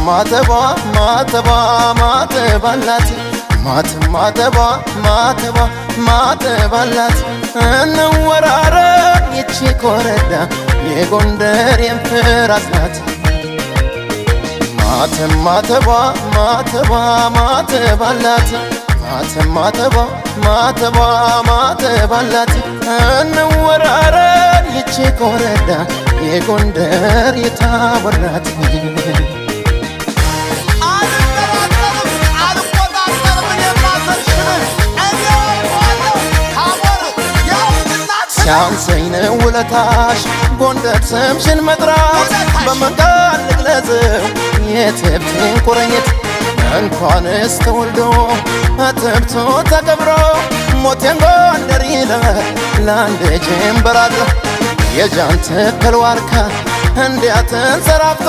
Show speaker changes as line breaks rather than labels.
ማተባ ማተባላት ማተባላት እንወራረን ይቺ ኮረዳ የጎንደር የምፍራስ ናት ማተባላት ማተባላት እንወራረን ይቺ ኮረዳ የጎንደር የታቦር ናት ሲያንሰኝ ነው ውለታሽ ጎንደር ስምሽን መጥራት በመንቃል ልግለጽው የትብቴን ቁርኝት እንኳንስ ተወልዶ እትብቱ ተቀብሮ ሞቴን ጎንደር ይላል ለአንድ ጀንበር አድሮ የጃን ተከል ዋርካ እንዲያ ተንሰራፍቶ